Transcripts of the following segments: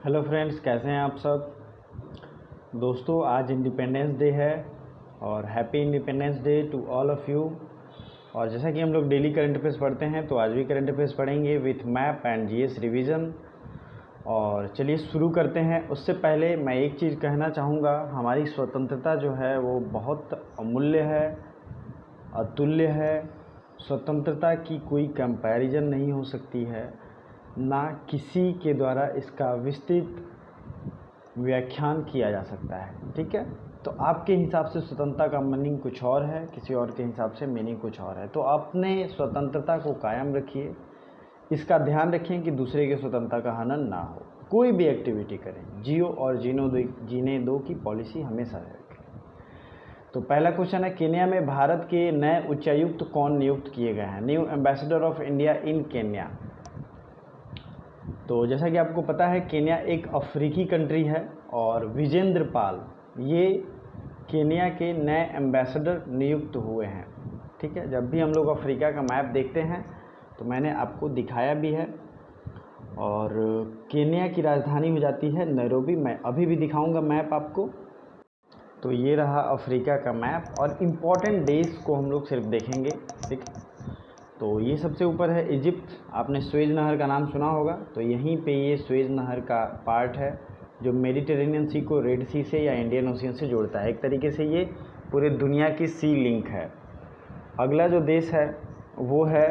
Hello friends, कैसे हैं आप सब दोस्तों। आज इंडिपेंडेंस डे है और happy independence day to all of you. और जैसा कि हम लोग डेली करंट अफेयर्स पढ़ते हैं, तो आज भी करंट अफेयर्स पढ़ेंगे with map and GS revision. और चलिए शुरू करते हैं। उससे पहले मैं एक चीज़ कहना चाहूँगा, हमारी स्वतंत्रता जो है वो बहुत अमूल्य है, अतुल्य है। स्वतंत्रता की कोई कंपैरिजन नहीं हो सकती है, ना किसी के द्वारा इसका विस्तृत व्याख्यान किया जा सकता है। ठीक है, तो आपके हिसाब से स्वतंत्रता का मीनिंग कुछ और है, किसी और के हिसाब से मीनिंग कुछ और है। तो अपने स्वतंत्रता को कायम रखिए, इसका ध्यान रखें कि दूसरे की स्वतंत्रता का हनन ना हो। कोई भी एक्टिविटी करें, जियो और जीने दो की पॉलिसी हमेशा रखें। तो पहला क्वेश्चन है, केन्या में भारत के नए उच्चायुक्त कौन नियुक्त किए गए हैं? New ambassador of India in Kenya. तो जैसा कि आपको पता है, केन्या एक अफ्रीकी कंट्री है और विजेंद्र पाल ये केन्या के नए एम्बेसडर नियुक्त हुए हैं। ठीक है, जब भी हम लोग अफ्रीका का मैप देखते हैं तो मैंने आपको दिखाया भी है। और केन्या की राजधानी हो जाती है नैरोबी। मैं अभी भी दिखाऊंगा मैप आपको। तो ये रहा अफ्रीका का मैप और इम्पॉर्टेंट डेज को हम लोग सिर्फ देखेंगे। ठीक, तो ये सबसे ऊपर है इजिप्ट। आपने स्वेज नहर का नाम सुना होगा, तो यहीं पे ये स्वेज नहर का पार्ट है जो मेडिटेरेनियन सी को रेड सी से या इंडियन ओशियन से जोड़ता है। एक तरीके से ये पूरे दुनिया की सी लिंक है। अगला जो देश है वो है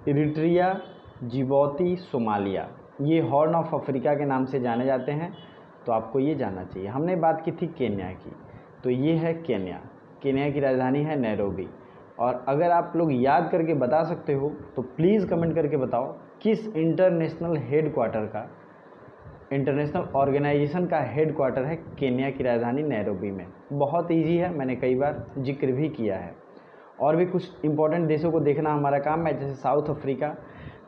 इरिट्रिया, जिबौती, सोमालिया। ये हॉर्न ऑफ अफ्रीका के नाम से जाने जाते हैं, तो आपको ये जानना चाहिए। हमने बात की थी केन्या की, तो ये है केन्या। केन्या की राजधानी है नैरोबी। और अगर आप लोग याद करके बता सकते हो तो प्लीज़ कमेंट करके बताओ किस इंटरनेशनल हेडक्वार्टर का, इंटरनेशनल ऑर्गेनाइजेशन का हेडक्वार्टर है केन्या की राजधानी नैरोबी में। बहुत इजी है, मैंने कई बार जिक्र भी किया है। और भी कुछ इंपॉर्टेंट देशों को देखना हमारा काम है, जैसे साउथ अफ्रीका।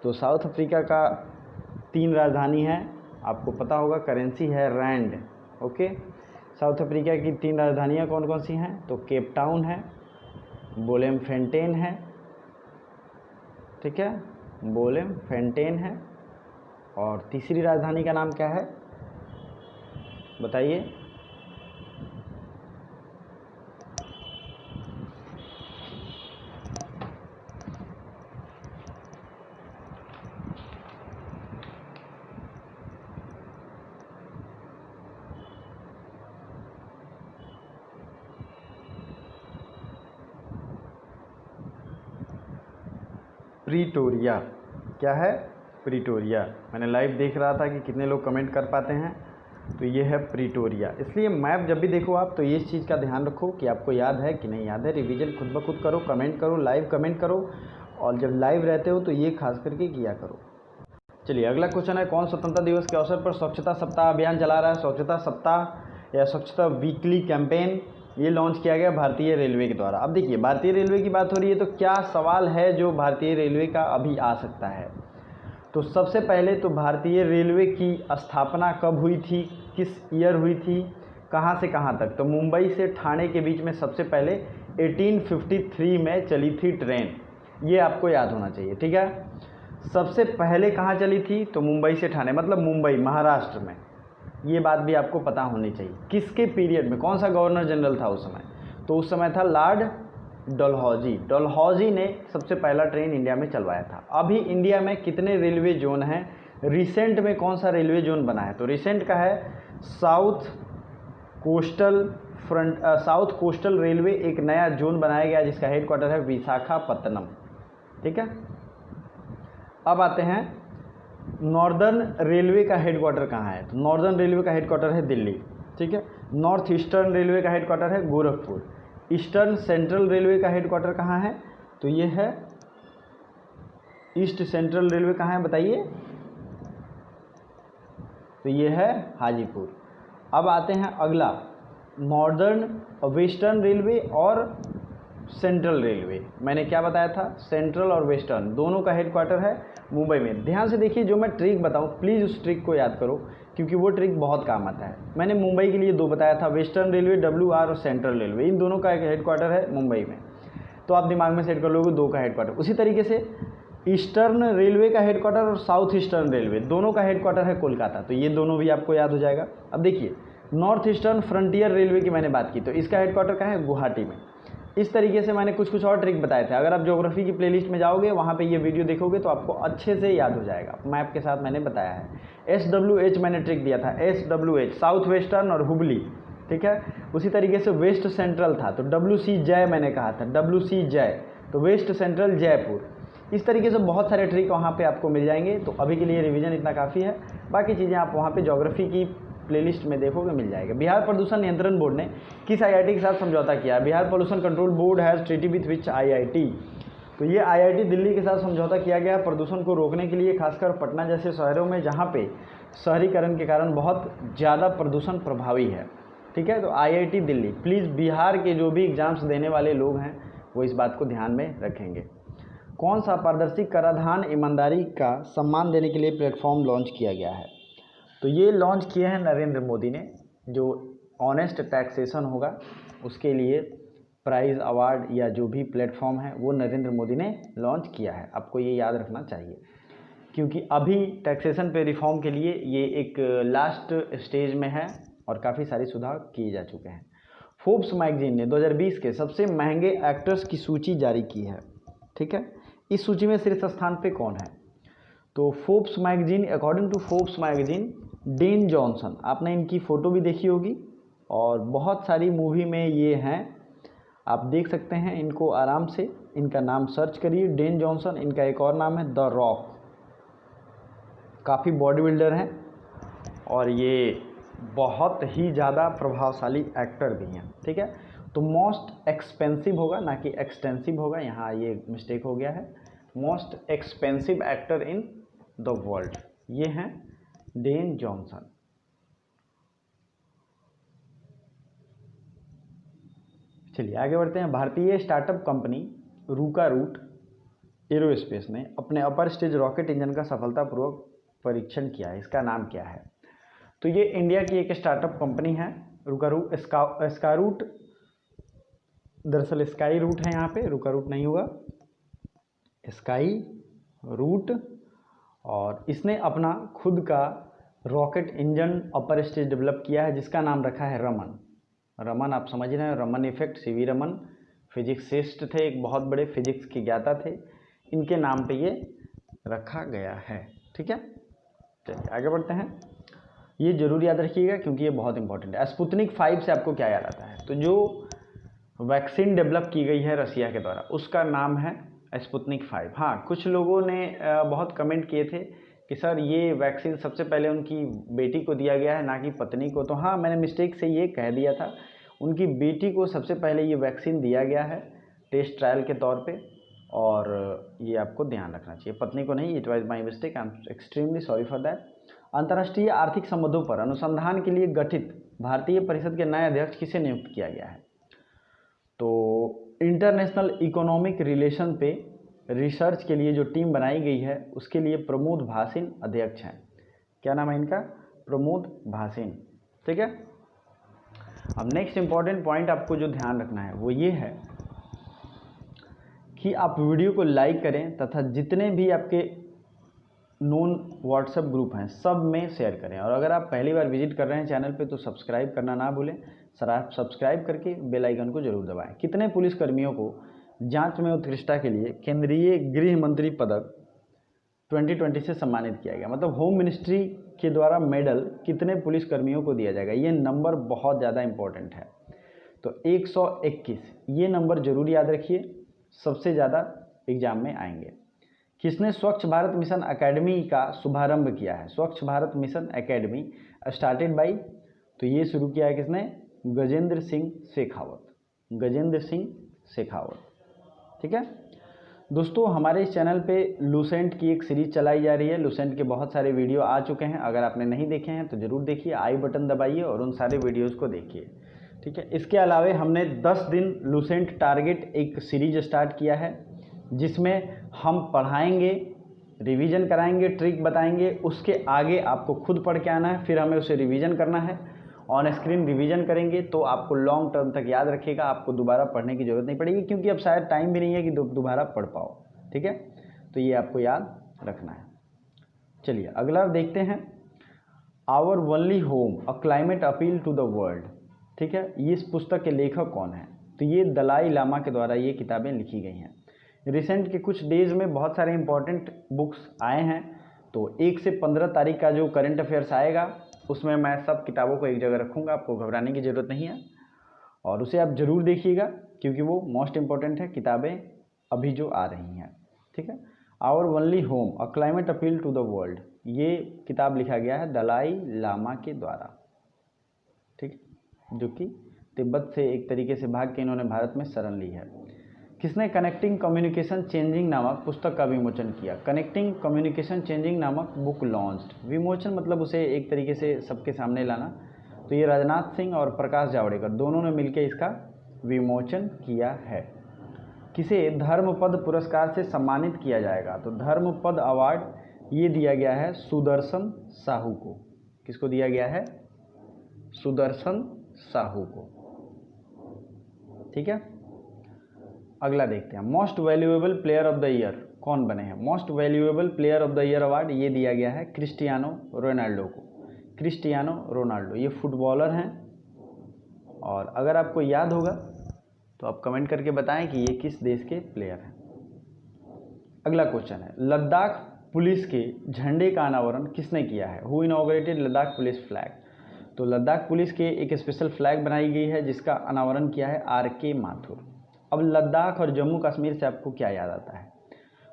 तो साउथ अफ्रीका का 3 राजधानी है, आपको पता होगा। करेंसी है रैंड। ओके, साउथ अफ्रीका की 3 राजधानियाँ कौन कौन सी हैं? तो केप टाउन है, ब्लोमफोंटेन है। ठीक है, ब्लोमफोंटेन है। और तीसरी राजधानी का नाम क्या है बताइए? प्रीटोरिया। क्या है? प्रीटोरिया। मैंने लाइव देख रहा था कि कितने लोग कमेंट कर पाते हैं। तो ये है प्रीटोरिया। इसलिए मैप जब भी देखो आप, तो ये इस चीज़ का ध्यान रखो कि आपको याद है कि नहीं याद है। रिवीजन खुद ब खुद करो, कमेंट करो, लाइव कमेंट करो। और जब लाइव रहते हो तो ये खास करके किया करो। चलिए अगला क्वेश्चन है, कौन स्वतंत्रता दिवस के अवसर पर स्वच्छता सप्ताह अभियान चला रहा है? स्वच्छता सप्ताह या स्वच्छता वीकली कैंपेन ये लॉन्च किया गया भारतीय रेलवे के द्वारा। अब देखिए, भारतीय रेलवे की बात हो रही है, तो क्या सवाल है जो भारतीय रेलवे का अभी आ सकता है? तो सबसे पहले तो भारतीय रेलवे की स्थापना कब हुई थी, किस ईयर हुई थी, कहाँ से कहाँ तक? तो मुंबई से ठाणे के बीच में सबसे पहले 1853 में चली थी ट्रेन। ये आपको याद होना चाहिए। ठीक है, सबसे पहले कहाँ चली थी? तो मुंबई से ठाणे, मतलब मुंबई महाराष्ट्र में। ये बात भी आपको पता होनी चाहिए। किसके पीरियड में, कौन सा गवर्नर जनरल था उस समय? तो उस समय था लॉर्ड डलहौजी। डलहौजी ने सबसे पहला ट्रेन इंडिया में चलवाया था। अभी इंडिया में कितने रेलवे जोन हैं? रिसेंट में कौन सा रेलवे जोन बना है? तो रिसेंट का है साउथ कोस्टल रेलवे। एक नया जोन बनाया गया जिसका हेडक्वार्टर है विशाखापत्तनम। ठीक है, अब आते हैं नॉर्दर्न रेलवे का हेडक्वार्टर कहाँ है? तो नॉर्दर्न रेलवे का हेडक्वार्टर है दिल्ली। ठीक है, नॉर्थ ईस्टर्न रेलवे का हेडक्वार्टर है गोरखपुर। ईस्टर्न सेंट्रल रेलवे का हेडक्वार्टर कहाँ है? तो ये है ईस्ट सेंट्रल रेलवे। कहाँ है बताइए? तो ये है हाजीपुर। अब आते हैं अगला, नॉर्दर्न वेस्टर्न रेलवे और सेंट्रल रेलवे। मैंने क्या बताया था? सेंट्रल और वेस्टर्न दोनों का हेडक्वार्टर है मुंबई में। ध्यान से देखिए, जो मैं ट्रिक बताऊं प्लीज़ उस ट्रिक को याद करो, क्योंकि वो ट्रिक बहुत काम आता है। मैंने मुंबई के लिए 2 बताया था, वेस्टर्न रेलवे WR और सेंट्रल रेलवे। इन दोनों का एक हेडक्वार्टर है मुंबई में। तो आप दिमाग में सेट कर लोगे 2 का हेडक्वार्टर। उसी तरीके से ईस्टर्न रेलवे का हेडक्वार्टर और साउथ ईस्टर्न रेलवे दोनों का हेडक्वार्टर है कोलकाता, तो ये दोनों भी आपको याद हो जाएगा। अब देखिए नॉर्थ ईस्टर्न फ्रंटियर रेलवे की मैंने बात की, तो इसका हेडक्वार्टर कहाँ है, गुवाहाटी में। इस तरीके से मैंने कुछ और ट्रिक बताए थे, अगर आप ज्योग्राफी की प्लेलिस्ट में जाओगे वहाँ पे ये वीडियो देखोगे तो आपको अच्छे से याद हो जाएगा, मैप के साथ मैंने बताया है। SWH मैंने ट्रिक दिया था, SWH साउथ वेस्टर्न और हुबली, ठीक है। उसी तरीके से वेस्ट सेंट्रल था, तो WC जय मैंने कहा था, WC जय, तो वेस्ट सेंट्रल जयपुर। इस तरीके से बहुत सारे ट्रिक वहाँ पे आपको मिल जाएंगे। तो अभी के लिए रिवीजन इतना काफ़ी है, बाकी चीज़ें आप वहाँ पे ज्योग्राफी की प्लेलिस्ट में देखोगे मिल जाएगा। बिहार प्रदूषण नियंत्रण बोर्ड ने किस IIT के साथ समझौता किया? Bihar pollution control board has treaty with which IIT? तो ये IIT दिल्ली के साथ समझौता किया गया प्रदूषण को रोकने के लिए, खासकर पटना जैसे शहरों में जहाँ पे शहरीकरण के कारण बहुत ज़्यादा प्रदूषण प्रभावी है, ठीक है। तो IIT दिल्ली, प्लीज़ बिहार के जो भी एग्ज़ाम्स देने वाले लोग हैं वो इस बात को ध्यान में रखेंगे। कौन सा पारदर्शी कराधान ईमानदारी का सम्मान देने के लिए प्लेटफॉर्म लॉन्च किया गया है? तो ये लॉन्च किए हैं नरेंद्र मोदी ने, जो ऑनेस्ट टैक्सेशन होगा उसके लिए प्राइज़ अवार्ड या जो भी प्लेटफॉर्म है वो नरेंद्र मोदी ने लॉन्च किया है। आपको ये याद रखना चाहिए, क्योंकि अभी टैक्सेशन पे रिफॉर्म के लिए ये एक लास्ट स्टेज में है और काफ़ी सारे सुधार किए जा चुके हैं। फोर्ब्स मैगजीन ने 2020 के सबसे महंगे एक्टर्स की सूची जारी की है, ठीक है। इस सूची में शीर्ष स्थान पे कौन है? तो Forbes magazine, according to Forbes magazine, Dan Johnson, आपने इनकी फ़ोटो भी देखी होगी और बहुत सारी मूवी में ये हैं, आप देख सकते हैं इनको आराम से, इनका नाम सर्च करिए डेन जॉनसन। इनका एक और नाम है द रॉक, काफ़ी बॉडी बिल्डर हैं और ये बहुत ही ज़्यादा प्रभावशाली एक्टर भी हैं, ठीक है। तो मोस्ट एक्सपेंसिव होगा, ना कि एक्सटेंसिव होगा, यहाँ ये मिस्टेक हो गया है। Most expensive actor in the world, ये हैं डेन जॉनसन। चलिए आगे बढ़ते हैं। भारतीय स्टार्टअप कंपनी रूका रूट एरोस्पेस ने अपने अपर स्टेज रॉकेट इंजन का सफलतापूर्वक परीक्षण किया है, इसका नाम क्या है? तो ये इंडिया की एक स्टार्टअप कंपनी है रूका रूट। स्कारूट, दरअसल स्काई रूट है यहाँ पे, रूका रूट नहीं हुआ, स्काई रूट। और इसने अपना खुद का rocket engine upper stage develop किया है जिसका नाम रखा है रमन। रमन आप समझ रहे हैं, रमन इफेक्ट। सीवी रमन फिजिक्सिस्ट थे, एक बहुत बड़े फिजिक्स के ज्ञाता थे, इनके नाम पे ये रखा गया है, ठीक है। चलिए आगे बढ़ते हैं। ये जरूर याद रखिएगा क्योंकि ये बहुत इंपॉर्टेंट है। स्पुतनिक 5 से आपको क्या याद आता है? तो जो वैक्सीन डेवलप की गई है रसिया के द्वारा उसका नाम है स्पुतनिक 5। हाँ, कुछ लोगों ने बहुत कमेंट किए थे कि सर ये वैक्सीन सबसे पहले उनकी बेटी को दिया गया है ना कि पत्नी को। तो हाँ, मैंने मिस्टेक से ये कह दिया था, उनकी बेटी को सबसे पहले ये वैक्सीन दिया गया है टेस्ट ट्रायल के तौर पे, और ये आपको ध्यान रखना चाहिए, पत्नी को नहीं। It was my mistake, I am extremely sorry for that. अंतर्राष्ट्रीय आर्थिक संबंधों पर अनुसंधान के लिए गठित भारतीय परिषद के नए अध्यक्ष किसे नियुक्त किया गया है? तो इंटरनेशनल इकोनॉमिक रिलेशन पे रिसर्च के लिए जो टीम बनाई गई है उसके लिए प्रमोद भासिन अध्यक्ष हैं। क्या नाम है इनका? प्रमोद भासिन, ठीक है। अब नेक्स्ट इंपॉर्टेंट पॉइंट आपको जो ध्यान रखना है वो ये है कि आप वीडियो को लाइक करें तथा जितने भी आपके नोन व्हाट्सएप ग्रुप हैं सब में शेयर करें। और अगर आप पहली बार विजिट कर रहे हैं चैनल पे तो सब्सक्राइब करना ना भूलें। सर आप सब्सक्राइब करके बेल आइकन को जरूर दबाएं। कितने पुलिसकर्मियों को जांच में उत्कृष्टता के लिए केंद्रीय गृह मंत्री पदक 2020 से सम्मानित किया गया? मतलब होम मिनिस्ट्री के द्वारा मेडल कितने पुलिसकर्मियों को दिया जाएगा? ये नंबर बहुत ज़्यादा इंपॉर्टेंट है। तो 121, ये नंबर जरूर याद रखिए, सबसे ज़्यादा एग्जाम में आएंगे। किसने स्वच्छ भारत मिशन एकेडमी का शुभारंभ किया है? स्वच्छ Bharat mission academy started by, तो ये शुरू किया है किसने? गजेंद्र सिंह शेखावत, गजेंद्र सिंह शेखावत, ठीक है। दोस्तों हमारे इस चैनल पे लूसेंट की एक सीरीज चलाई जा रही है। लूसेंट के बहुत सारे वीडियो आ चुके हैं, अगर आपने नहीं देखे हैं तो ज़रूर देखिए, आई बटन दबाइए और उन सारे वीडियोस को देखिए, ठीक है। इसके अलावा हमने 10 दिन लूसेंट टारगेट एक सीरीज स्टार्ट किया है जिसमें हम पढ़ाएंगे, रिवीजन कराएंगे, ट्रिक बताएंगे, उसके आगे आपको खुद पढ़ के आना है, फिर हमें उसे रिवीजन करना है। ऑन स्क्रीन रिवीजन करेंगे तो आपको लॉन्ग टर्म तक याद रखेगा, आपको दोबारा पढ़ने की ज़रूरत नहीं पड़ेगी क्योंकि अब शायद टाइम भी नहीं है कि दोबारा पढ़ पाओ, ठीक है। तो ये आपको याद रखना है। चलिए अगला देखते हैं, our only home a climate appeal to the world. ठीक है, ये इस पुस्तक के लेखक कौन है? तो ये दलाई लामा के द्वारा ये किताबें लिखी गई हैं। रिसेंट के कुछ डेज में बहुत सारे इंपॉर्टेंट बुक्स आए हैं, तो 1 से 15 तारीख का जो करंट अफेयर्स आएगा उसमें मैं सब किताबों को एक जगह रखूँगा, आपको घबराने की ज़रूरत नहीं है और उसे आप ज़रूर देखिएगा क्योंकि वो मोस्ट इम्पॉर्टेंट है किताबें अभी जो आ रही हैं। ठीक है, our only home a climate appeal to the world, ये किताब लिखा गया है दलाई लामा के द्वारा। ठीक, जो कि तिब्बत से एक तरीके से भाग के इन्होंने भारत में शरण ली है। किसने कनेक्टिंग कम्युनिकेशन चेंजिंग नामक पुस्तक का विमोचन किया? कनेक्टिंग कम्युनिकेशन चेंजिंग नामक बुक लॉन्च्ड। विमोचन मतलब उसे एक तरीके से सबके सामने लाना, तो ये राजनाथ सिंह और प्रकाश जावड़ेकर दोनों ने मिलकर इसका विमोचन किया है। किसे धर्मपद पुरस्कार से सम्मानित किया जाएगा? तो धर्मपद अवार्ड ये दिया गया है सुदर्शन साहू को। किसको दिया गया है? सुदर्शन साहू को। ठीक है, अगला देखते हैं, most valuable player of the year कौन बने हैं? Most valuable player of the year award ये दिया गया है क्रिस्टियानो रोनाल्डो को। क्रिस्टियानो रोनाल्डो ये फुटबॉलर हैं और अगर आपको याद होगा तो आप कमेंट करके बताएं कि ये किस देश के प्लेयर हैं। अगला क्वेश्चन है, लद्दाख पुलिस के झंडे का अनावरण किसने किया है? Who inaugurated Ladakh police flag? तो लद्दाख पुलिस के एक स्पेशल फ्लैग बनाई गई है जिसका अनावरण किया है RK माथुर। अब लद्दाख और जम्मू कश्मीर से आपको क्या याद आता है?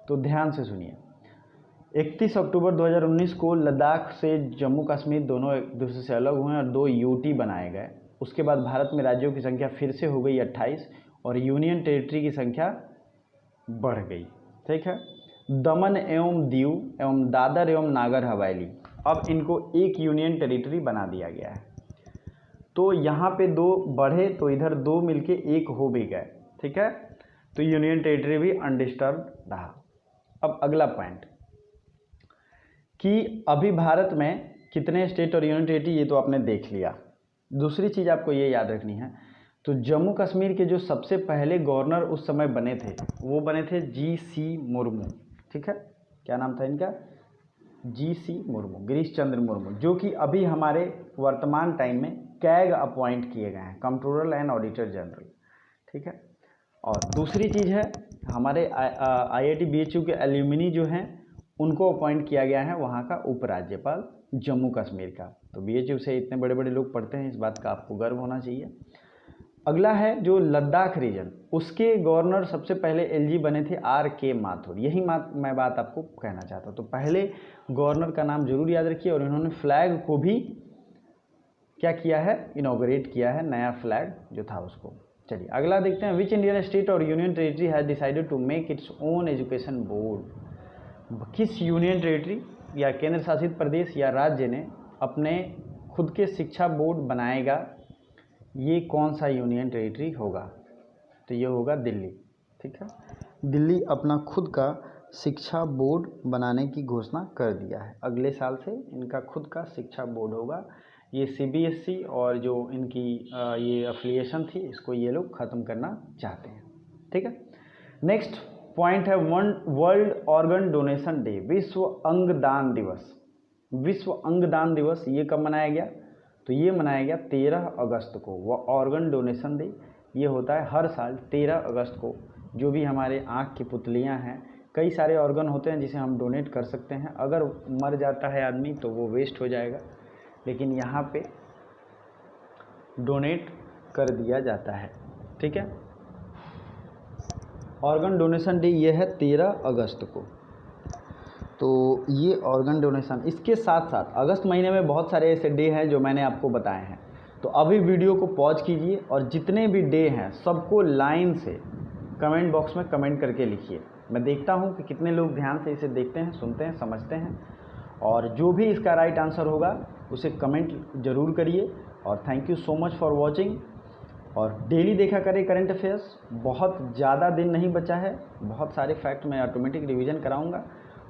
तो ध्यान से सुनिए, 31 अक्टूबर 2019 को लद्दाख से जम्मू कश्मीर दोनों एक दूसरे से अलग हुए और 2 UT बनाए गए। उसके बाद भारत में राज्यों की संख्या फिर से हो गई 28 और यूनियन टेरिटरी की संख्या बढ़ गई। ठीक है, दमन एवं दीव एवं दादर एवं नागर हवेली अब इनको एक यूनियन टेरिटरी बना दिया गया है। तो यहाँ पे 2 बढ़े तो इधर 2 मिलके 1 हो भी गए। ठीक है, तो यूनियन टेरिटरी भी अनडिस्टर्ब रहा। अब अगला पॉइंट कि अभी भारत में कितने स्टेट और यूनियन टेरिटरी ये तो आपने देख लिया। दूसरी चीज़ आपको ये याद रखनी है, तो जम्मू कश्मीर के जो सबसे पहले गवर्नर उस समय बने थे वो बने थे GC मुर्मू। ठीक है, क्या नाम था इनका? GC मुर्मू, गिरीश चंद्र मुर्मू, जो कि अभी हमारे वर्तमान टाइम में कैग अपॉइंट किए गए हैं, कंट्रोलर एंड ऑडिटर जनरल। ठीक है, और दूसरी चीज़ है हमारे IIT BHU के एल्यूमिनी जो हैं उनको अपॉइंट किया गया है वहाँ का उपराज्यपाल जम्मू कश्मीर का। तो BHU से इतने बड़े बड़े लोग पढ़ते हैं, इस बात का आपको गर्व होना चाहिए। अगला है जो लद्दाख रीजन, उसके गवर्नर सबसे पहले LG बने थे RK माथुर। यही मैं बात आपको कहना चाहता हूँ। तो पहले गवर्नर का नाम जरूर याद रखिए और इन्होंने फ्लैग को भी क्या किया है? इनॉग्रेट किया है, नया फ्लैग जो था उसको। चलिए अगला देखते हैं, विच इंडियन स्टेट और union territory has decided to make its own education board? किस यूनियन टेरिटरी या केंद्र शासित प्रदेश या राज्य ने अपने खुद के शिक्षा बोर्ड बनाएगा? ये कौन सा यूनियन टेरिटरी होगा? तो ये होगा दिल्ली। ठीक है, दिल्ली अपना खुद का शिक्षा बोर्ड बनाने की घोषणा कर दिया है। अगले साल से इनका खुद का शिक्षा बोर्ड होगा। ये CBSE और जो इनकी ये अफिलिएशन थी इसको ये लोग ख़त्म करना चाहते हैं। ठीक है, नेक्स्ट पॉइंट है वर्ल्ड ऑर्गन डोनेशन डे, विश्व अंगदान दिवस। विश्व अंगदान दिवस ये कब मनाया गया? तो ये मनाया गया 13 अगस्त को। वह ऑर्गन डोनेशन डे ये होता है हर साल 13 अगस्त को। जो भी हमारे आँख की पुतलियाँ हैं, कई सारे ऑर्गन होते हैं जिसे हम डोनेट कर सकते हैं। अगर मर जाता है आदमी तो वो वेस्ट हो जाएगा, लेकिन यहाँ पे डोनेट कर दिया जाता है। ठीक है, ऑर्गन डोनेशन डे ये है 13 अगस्त को। तो ये ऑर्गन डोनेशन, इसके साथ साथ अगस्त महीने में बहुत सारे ऐसे डे हैं जो मैंने आपको बताए हैं। तो अभी वीडियो को पॉज कीजिए और जितने भी डे हैं सबको लाइन से कमेंट बॉक्स में कमेंट करके लिखिए। मैं देखता हूँ कि कितने लोग ध्यान से इसे देखते हैं, सुनते हैं, समझते हैं, और जो भी इसका राइट आंसर होगा उसे कमेंट ज़रूर करिए। और thank you so much for watching. और डेली देखा करें करंट अफेयर्स, बहुत ज़्यादा दिन नहीं बचा है, बहुत सारे फैक्ट मैं ऑटोमेटिक रिवीजन कराऊंगा।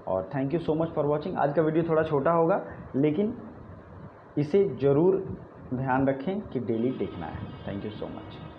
और thank you so much for watching. आज का वीडियो थोड़ा छोटा होगा लेकिन इसे ज़रूर ध्यान रखें कि डेली देखना है। Thank you so much.